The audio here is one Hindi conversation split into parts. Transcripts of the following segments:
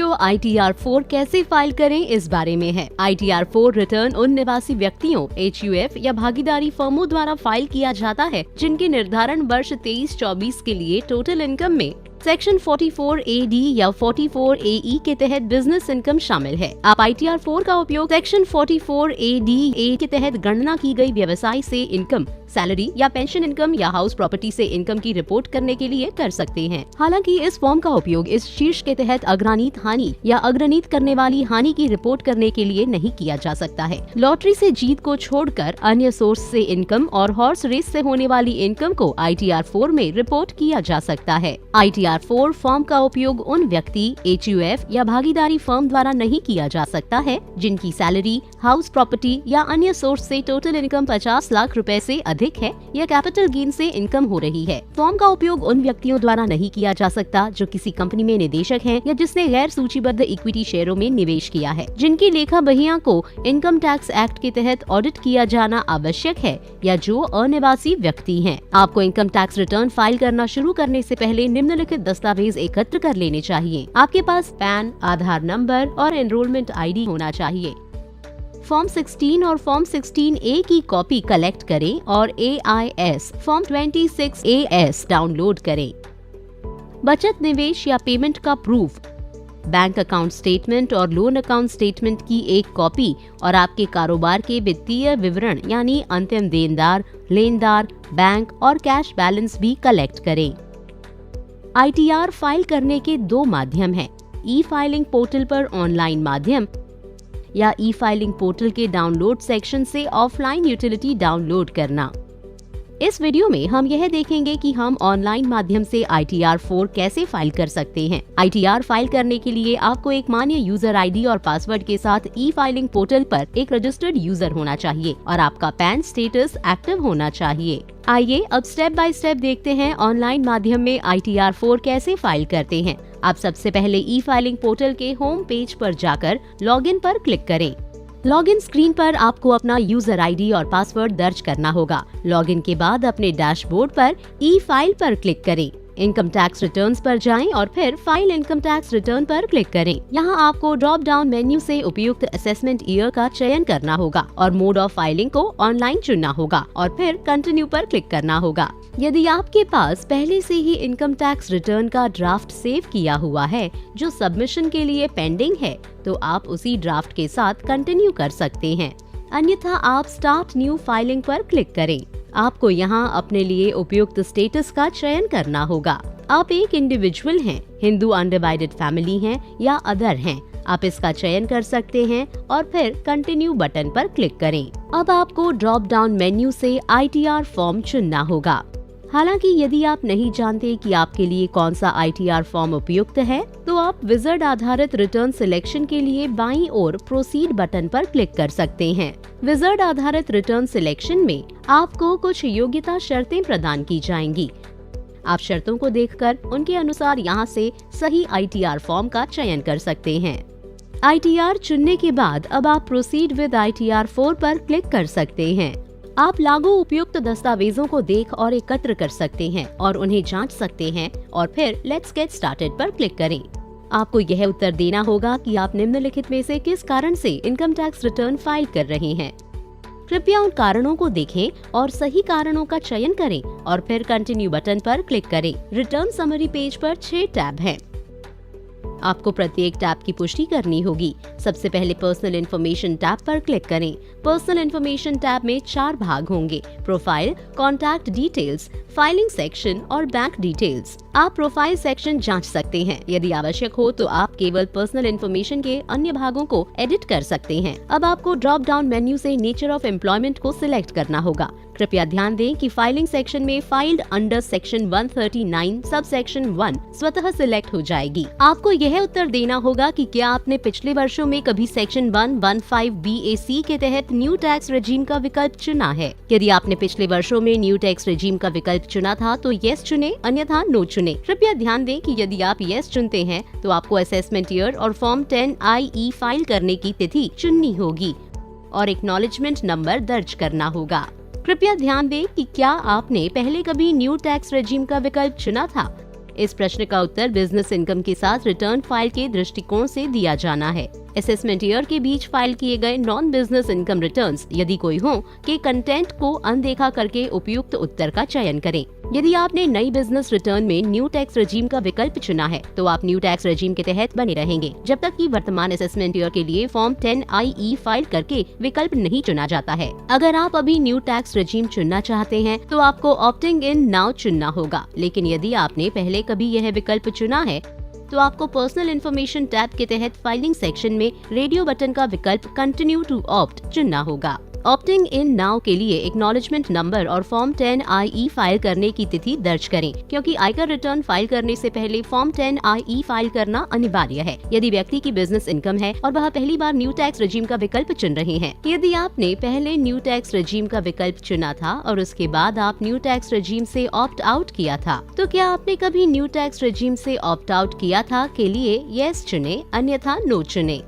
वीडियो ITR4 कैसे फाइल करें इस बारे में है। ITR4 रिटर्न उन निवासी व्यक्तियों, HUF या भागीदारी फर्मों द्वारा फाइल किया जाता है जिनके निर्धारण वर्ष 23-24 के लिए टोटल इनकम में सेक्शन 44AD या 44AE के तहत बिजनेस इनकम शामिल है। आप ITR4 का उपयोग सेक्शन 44AD के तहत गणना की गई व्यवसाय से इनकम, सैलरी या पेंशन इनकम या हाउस प्रॉपर्टी से इनकम की रिपोर्ट करने के लिए कर सकते हैं। हालांकि इस फॉर्म का उपयोग इस शीर्ष के तहत अग्रानीत हानि या अग्रनीत करने वाली हानि की रिपोर्ट करने के लिए नहीं किया जा सकता है। लॉटरी से जीत को छोड़कर अन्य सोर्स से इनकम और हॉर्स रेस से होने वाली इनकम को ITR4 में रिपोर्ट किया जा सकता है। ITR4 फॉर्म का उपयोग उन व्यक्ति, HUF या भागीदारी फर्म द्वारा नहीं किया जा सकता है जिनकी सैलरी, हाउस प्रॉपर्टी या अन्य सोर्स से टोटल इनकम 50 लाख रुपए से अधिक है या कैपिटल गेन से इनकम हो रही है। फॉर्म का उपयोग उन व्यक्तियों द्वारा नहीं किया जा सकता जो किसी कंपनी में निदेशक हैं या जिसने गैर सूचीबद्ध इक्विटी शेयरों में निवेश किया है, जिनकी लेखा बहिया को इनकम टैक्स एक्ट के तहत ऑडिट किया जाना आवश्यक है या जो अनिवासी व्यक्ति हैं। आपको इनकम टैक्स रिटर्न फाइल करना शुरू करने से पहले निम्नलिखित दस्तावेज एकत्र कर लेने चाहिए। आपके पास पैन, आधार नंबर और एनरोलमेंट ID होना चाहिए। फॉर्म 16 और फॉर्म 16A की कॉपी कलेक्ट करें और AIS फॉर्म 26AS डाउनलोड करें। बचत, निवेश या पेमेंट का प्रूफ, बैंक अकाउंट स्टेटमेंट और लोन अकाउंट स्टेटमेंट की एक कॉपी और आपके कारोबार के वित्तीय विवरण यानी अंतिम देनदार, लेनदार, बैंक और कैश बैलेंस भी कलेक्ट करें। ITR फाइल करने के दो माध्यम हैं, ई-फाइलिंग पोर्टल पर ऑनलाइन माध्यम या ई-फाइलिंग पोर्टल के डाउनलोड सेक्शन से ऑफलाइन यूटिलिटी डाउनलोड करना। इस वीडियो में हम यह देखेंगे कि हम ऑनलाइन माध्यम से ITR4 कैसे फाइल कर सकते हैं। ITR फाइल करने के लिए आपको एक मान्य यूजर ID और पासवर्ड के साथ ई-फाइलिंग पोर्टल पर एक रजिस्टर्ड यूजर होना चाहिए और आपका पैन स्टेटस एक्टिव होना चाहिए। आइए अब स्टेप बाय स्टेप देखते हैं ऑनलाइन माध्यम में ITR4 कैसे फाइल करते हैं। आप सबसे पहले ई-फाइलिंग पोर्टल के होम पेज पर जाकर लॉगिन पर क्लिक करें। लॉगिन स्क्रीन पर आपको अपना यूजर ID और पासवर्ड दर्ज करना होगा। लॉगिन के बाद अपने डैशबोर्ड पर ई-फाइल पर क्लिक करें। इनकम टैक्स रिटर्न्स पर जाएं और फिर फाइल इनकम टैक्स रिटर्न पर क्लिक करें। यहाँ आपको ड्रॉप डाउन मेन्यू से उपयुक्त असेसमेंट ईयर का चयन करना होगा और मोड ऑफ फाइलिंग को ऑनलाइन चुनना होगा और फिर कंटिन्यू पर क्लिक करना होगा। यदि आपके पास पहले से ही इनकम टैक्स रिटर्न का ड्राफ्ट सेव किया हुआ है जो सबमिशन के लिए पेंडिंग है, तो आप उसी ड्राफ्ट के साथ कंटिन्यू कर सकते हैं। अन्यथा आप स्टार्ट न्यू फाइलिंग पर क्लिक करें। आपको यहाँ अपने लिए उपयुक्त स्टेटस का चयन करना होगा। आप एक इंडिविजुअल हैं, हिंदू अनडिवाइडेड फैमिली हैं या अदर हैं। आप इसका चयन कर सकते हैं और फिर कंटिन्यू बटन पर क्लिक करें। अब आपको ड्रॉप डाउन मेन्यू से ITR फॉर्म चुनना होगा। हालांकि यदि आप नहीं जानते कि आपके लिए कौन सा ITR फॉर्म उपयुक्त है, तो आप विजार्ड आधारित रिटर्न सिलेक्शन के लिए बाईं ओर प्रोसीड बटन पर क्लिक कर सकते हैं। विजार्ड आधारित रिटर्न सिलेक्शन में आपको कुछ योग्यता शर्तें प्रदान की जाएंगी। आप शर्तों को देखकर उनके अनुसार यहां से सही ITR फॉर्म का चयन कर सकते हैं। ITR चुनने के बाद अब आप प्रोसीड विद ITR4 पर क्लिक कर सकते हैं। आप लागू उपयुक्त दस्तावेजों को देख और एकत्र कर सकते हैं और उन्हें जांच सकते हैं और फिर लेट्स गेट स्टार्टेड पर क्लिक करें। आपको यह उत्तर देना होगा कि आप निम्नलिखित में से किस कारण से इनकम टैक्स रिटर्न फाइल कर रहे हैं। कृपया उन कारणों को देखें और सही कारणों का चयन करें और फिर कंटिन्यू बटन पर क्लिक करें। रिटर्न समरी पेज पर 6 टैब हैं। आपको प्रत्येक टैब की पुष्टि करनी होगी। सबसे पहले पर्सनल इन्फॉर्मेशन टैब पर क्लिक करें। पर्सनल इन्फॉर्मेशन टैब में 4 भाग होंगे, profile, contact details, filing section और बैंक डिटेल्स। आप प्रोफाइल सेक्शन जांच सकते हैं। यदि आवश्यक हो तो आप केवल पर्सनल इन्फॉर्मेशन के अन्य भागों को एडिट कर सकते हैं। अब आपको ड्रॉप डाउन मेन्यू से नेचर ऑफ एम्प्लॉयमेंट को सिलेक्ट करना होगा। कृपया ध्यान दें कि फाइलिंग सेक्शन में filed under section 139 sub section 1 स्वतः सिलेक्ट हो जाएगी। आपको यह उत्तर देना होगा कि क्या आपने पिछले वर्षों में कभी सेक्शन 115 BAC के तहत न्यू टैक्स रेजिम का विकल्प चुना है। यदि आपने पिछले वर्षों में न्यू टैक्स रेजिम का विकल्प चुना था तो येस चुने, अन्यथा नो चुने। कृपया ध्यान दें कि यदि आप येस चुनते हैं तो आपको असेसमेंट ईयर और फॉर्म 10IE फाइल करने की तिथि चुननी होगी और एक्नॉलेजमेंट नंबर दर्ज करना होगा। कृपया ध्यान दें कि क्या आपने पहले कभी न्यू टैक्स रेजिम का विकल्प चुना था। इस प्रश्न का उत्तर बिजनेस इनकम के साथ रिटर्न फाइल के दृष्टिकोण से दिया जाना है। असेसमेंट ईयर के बीच फाइल किए गए नॉन बिजनेस इनकम रिटर्न्स यदि कोई हो के कंटेंट को अनदेखा करके उपयुक्त उत्तर का चयन करें। यदि आपने नई बिजनेस रिटर्न में न्यू टैक्स रजीम का विकल्प चुना है तो आप न्यू टैक्स रजीम के तहत बने रहेंगे जब तक कि वर्तमान असेसमेंट ईयर के लिए फॉर्म 10IE फाइल करके विकल्प नहीं चुना जाता है। अगर आप अभी न्यू टैक्स रजीम चुनना चाहते हैं तो आपको ऑप्टिंग इन नाउ चुनना होगा, लेकिन यदि आपने पहले कभी यह विकल्प चुना है तो आपको पर्सनल इन्फॉर्मेशन टैब के तहत फाइलिंग सेक्शन में रेडियो बटन का विकल्प कंटिन्यू टू ऑप्ट चुनना होगा। ऑप्टिंग इन नाउ के लिए एक्नॉलेजमेंट नंबर और फॉर्म 10IE फाइल करने की तिथि दर्ज करें, क्योंकि आयकर रिटर्न फाइल करने से पहले फॉर्म 10IE फाइल करना अनिवार्य है यदि व्यक्ति की बिजनेस इनकम है और वह पहली बार न्यू टैक्स रजीम का विकल्प चुन रहे हैं। यदि आपने पहले न्यू टैक्स रजीम का विकल्प चुना था और उसके बाद आप न्यू टैक्स रजीम से ऑप्ट आउट किया था, तो क्या आपने कभी न्यू टैक्स रजीम से ऑप्ट आउट किया था के लिए यस चुने, अन्यथा नो चुने।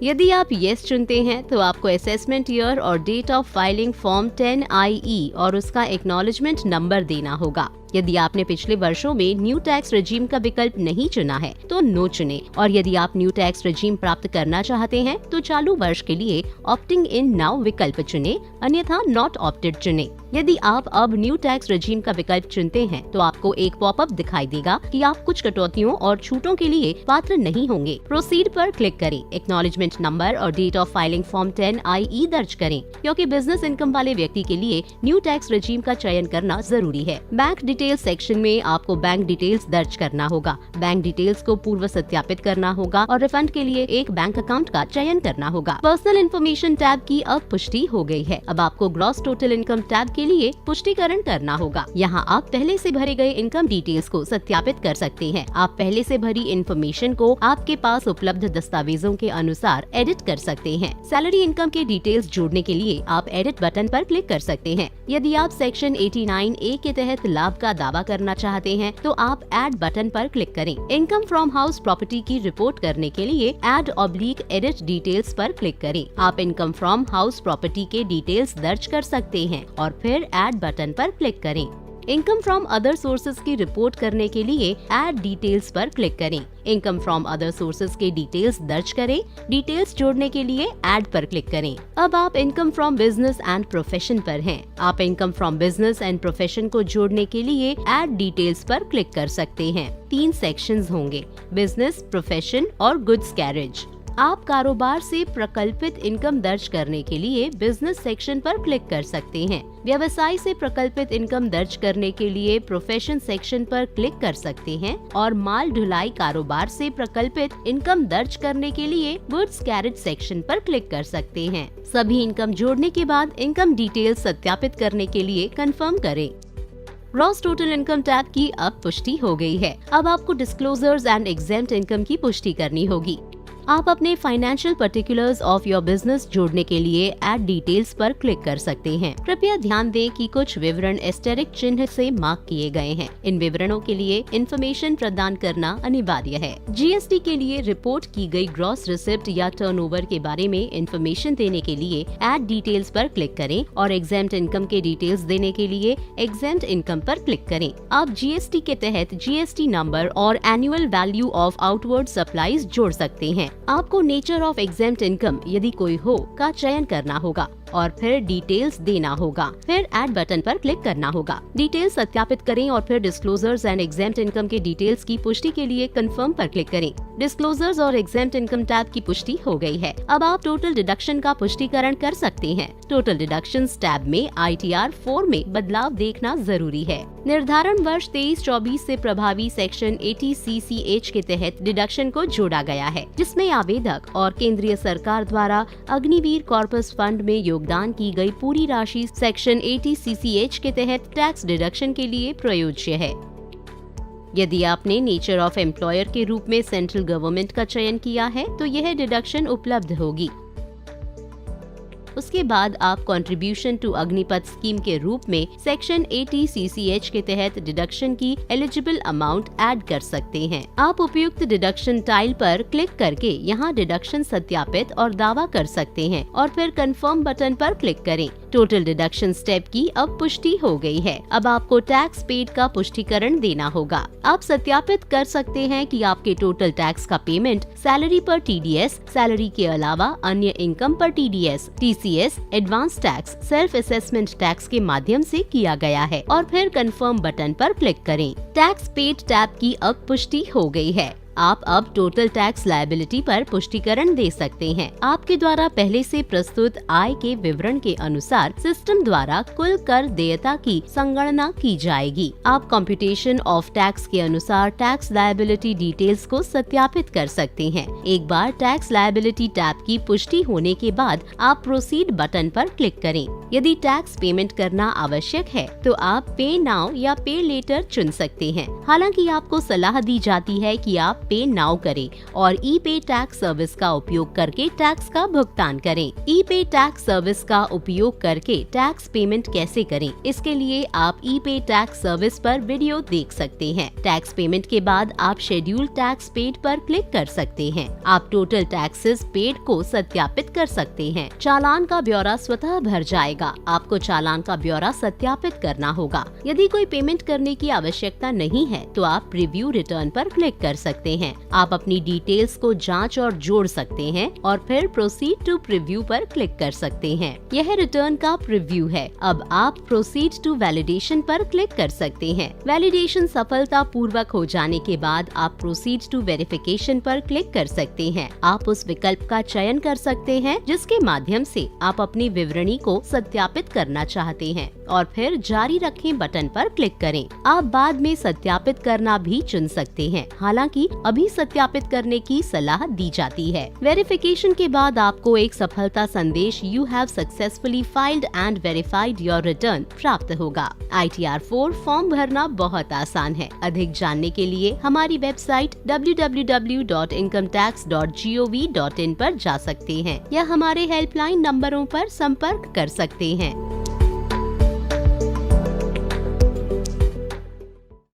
यदि आप येस चुनते हैं तो आपको असेसमेंट ईयर और date of filing form 10IE और उसका एक्नॉलेजमेंट नंबर देना होगा। यदि आपने पिछले वर्षों में न्यू टैक्स रजीम का विकल्प नहीं चुना है तो नो चुने, और यदि आप न्यू टैक्स रजीम प्राप्त करना चाहते हैं तो चालू वर्ष के लिए ऑप्टिंग इन नाउ विकल्प चुने, अन्यथा नॉट ऑप्टेड चुने। यदि आप अब न्यू टैक्स रजीम का विकल्प चुनते हैं तो आपको एक पॉपअप दिखाई देगा कि आप कुछ कटौतियों और छूटों के लिए पात्र नहीं होंगे। प्रोसीड पर क्लिक करें, एक्नॉलेजमेंट नंबर और date of filing form 10IE दर्ज करें, क्योंकि बिजनेस इनकम वाले व्यक्ति के लिए न्यू टैक्स रजीम का चयन करना जरूरी है। बैंक डिटेल्स सेक्शन में आपको बैंक डिटेल्स दर्ज करना होगा। बैंक डिटेल्स को पूर्व सत्यापित करना होगा और रिफंड के लिए एक बैंक अकाउंट का चयन करना होगा। पर्सनल इन्फॉर्मेशन टैब की अब पुष्टि हो गई है। अब आपको ग्रॉस टोटल इनकम टैब के लिए पुष्टिकरण करना होगा। यहाँ आप पहले से भरे गए इनकम डिटेल्स को सत्यापित कर सकते हैं। आप पहले से भरी इन्फॉर्मेशन को आपके पास उपलब्ध दस्तावेजों के अनुसार एडिट कर सकते हैं। सैलरी इनकम के डिटेल्स जोड़ने के लिए आप एडिट बटन पर क्लिक कर सकते हैं। यदि आप सेक्शन 89A के तहत लाभ का दावा करना चाहते हैं तो आप ऐड बटन पर क्लिक करें। इनकम फ्रॉम हाउस प्रॉपर्टी की रिपोर्ट करने के लिए ऐड/एडिट डिटेल्स पर क्लिक करें। आप इनकम फ्रॉम हाउस प्रॉपर्टी के डिटेल्स दर्ज कर सकते हैं और फिर ऐड बटन पर क्लिक करें। इनकम फ्रॉम अदर सोर्सेज की रिपोर्ट करने के लिए ऐड डिटेल्स पर क्लिक करें। इनकम फ्रॉम अदर सोर्सेज के डिटेल्स दर्ज करें। डिटेल्स जोड़ने के लिए ऐड पर क्लिक करें। अब आप income from business and profession पर हैं। आप income from business and profession को जोड़ने के लिए ऐड डिटेल्स पर क्लिक कर सकते हैं। 3 सेक्शंस होंगे, बिजनेस, प्रोफेशन और गुड्स कैरेज। आप कारोबार से प्रकल्पित इनकम दर्ज करने के लिए बिजनेस सेक्शन पर क्लिक कर सकते हैं। व्यवसाय से प्रकल्पित इनकम दर्ज करने के लिए प्रोफेशन सेक्शन पर क्लिक कर सकते हैं और माल ढुलाई कारोबार से प्रकल्पित इनकम दर्ज करने के लिए गुड्स कैरेज सेक्शन पर क्लिक कर सकते हैं। सभी इनकम जोड़ने के बाद इनकम डिटेल्स सत्यापित करने के लिए कंफर्म करें। ग्रॉस टोटल इनकम टैब की अब पुष्टि हो गई है। अब आपको डिस्क्लोजर्स एंड एग्जेम्प्ट इनकम की पुष्टि करनी होगी। आप अपने financial particulars of your business जोड़ने के लिए ऐड डिटेल्स पर क्लिक कर सकते हैं। कृपया ध्यान दें कि कुछ विवरण एस्टेरिक चिन्ह से मार्क किए गए हैं। इन विवरणों के लिए इन्फॉर्मेशन प्रदान करना अनिवार्य है। जीएसटी के लिए रिपोर्ट की गई ग्रॉस रिसिप्ट या टर्नओवर के बारे में इन्फॉर्मेशन देने के लिए ऐड डिटेल्स पर क्लिक करें और एग्जेम्प्ट इनकम के डिटेल्स देने के लिए एग्जेम्प्ट इनकम पर क्लिक करें। आप जीएसटी के तहत जीएसटी नंबर और annual value of outward supplies जोड़ सकते हैं। आपको नेचर ऑफ एग्जेम्प्ट इनकम यदि कोई हो का चयन करना होगा और फिर डिटेल्स देना होगा। फिर ऐड बटन पर क्लिक करना होगा। डिटेल्स सत्यापित करें और फिर डिस्क्लोजर्स एंड एग्जेम्प्ट इनकम के डिटेल्स की पुष्टि के लिए कंफर्म पर क्लिक करें। डिस्क्लोजर्स और एग्जेम्प्ट इनकम टैब की पुष्टि हो गई है। अब आप टोटल डिडक्शन का पुष्टिकरण कर सकते हैं। टोटल डिडक्शंस टैब में ITR 4 में बदलाव देखना जरूरी है। निर्धारण वर्ष 23-24 से प्रभावी सेक्शन 80 CCH के तहत डिडक्शन को जोड़ा गया है, जिसमें आवेदक और केंद्रीय सरकार द्वारा अग्निवीर कॉर्पस फंड में योगदान की गई पूरी राशि सेक्शन 80 CCH के तहत टैक्स डिडक्शन के लिए प्रयोज्य है। यदि आपने नेचर ऑफ एम्प्लॉयर के रूप में सेंट्रल गवर्नमेंट का चयन किया है तो यह डिडक्शन उपलब्ध होगी। उसके बाद आप कंट्रीब्यूशन टू अग्निपथ स्कीम के रूप में सेक्शन 80 CCH के तहत डिडक्शन की एलिजिबल अमाउंट ऐड कर सकते हैं। आप उपयुक्त डिडक्शन टाइल पर क्लिक करके यहाँ डिडक्शन सत्यापित और दावा कर सकते हैं और फिर कंफर्म बटन पर क्लिक करें। टोटल डिडक्शन स्टेप की अब पुष्टि हो गई है। अब आपको टैक्स पेड का पुष्टिकरण देना होगा। आप सत्यापित कर सकते हैं कि आपके टोटल टैक्स का पेमेंट सैलरी पर TDS, सैलरी के अलावा अन्य इनकम पर TDS, TCS, advance tax, self assessment tax के माध्यम से किया गया है और फिर कंफर्म बटन पर क्लिक करें। टैक्स पेड टैब की अब पुष्टि हो गई है। आप अब टोटल टैक्स लायबिलिटी पर पुष्टिकरण दे सकते हैं। आपके द्वारा पहले से प्रस्तुत आय के विवरण के अनुसार सिस्टम द्वारा कुल कर देयता की संगणना की जाएगी। आप कंप्यूटेशन ऑफ टैक्स के अनुसार टैक्स लायबिलिटी डिटेल्स को सत्यापित कर सकते हैं। एक बार टैक्स लायबिलिटी टैब की पुष्टि होने के बाद आप प्रोसीड बटन पर क्लिक करें। यदि टैक्स पेमेंट करना आवश्यक है तो आप पे नाउ या पे लेटर चुन सकते हैं। हालांकि आपको सलाह दी जाती है कि आप पे नाउ करें और ई-पे टैक्स सर्विस का उपयोग करके टैक्स का भुगतान करें। ई-पे टैक्स सर्विस का उपयोग करके टैक्स पेमेंट कैसे करें, इसके लिए आप ई-पे टैक्स सर्विस पर वीडियो देख सकते हैं। टैक्स पेमेंट के बाद आप शेड्यूल टैक्स पेड पर क्लिक कर सकते हैं। आप टोटल टैक्सेस पेड को सत्यापित कर सकते हैं। चालान का ब्यौरा स्वतः भर जाएगा। आपको चालान का ब्यौरा सत्यापित करना होगा। यदि कोई पेमेंट करने की आवश्यकता नहीं है तो आप प्रीव्यू रिटर्न पर क्लिक कर सकते हैं। आप अपनी डिटेल्स को जांच और जोड़ सकते हैं और फिर प्रोसीड टू प्रीव्यू पर क्लिक कर सकते हैं। यह रिटर्न का प्रीव्यू है। अब आप प्रोसीड टू वैलिडेशन पर क्लिक कर सकते हैं। वैलिडेशन सफलता पूर्वक हो जाने के बाद आप प्रोसीड टू वेरिफिकेशन पर क्लिक कर सकते हैं। आप उस विकल्प का चयन कर सकते हैं जिसके माध्यम से आप अपनी विवरणी को सत्यापित करना चाहते हैं और फिर जारी रखें बटन पर क्लिक करें। आप बाद में सत्यापित करना भी चुन सकते हैं। हालांकि अभी सत्यापित करने की सलाह दी जाती है। वेरिफिकेशन के बाद आपको एक सफलता संदेश you have successfully filed and verified your return प्राप्त होगा। ITR4 फॉर्म भरना बहुत आसान है। अधिक जानने के लिए हमारी वेबसाइट www.incometax.gov.in पर जा सकते हैं या हमारे हेल्पलाइन नंबरों पर संपर्क कर सकते हैं।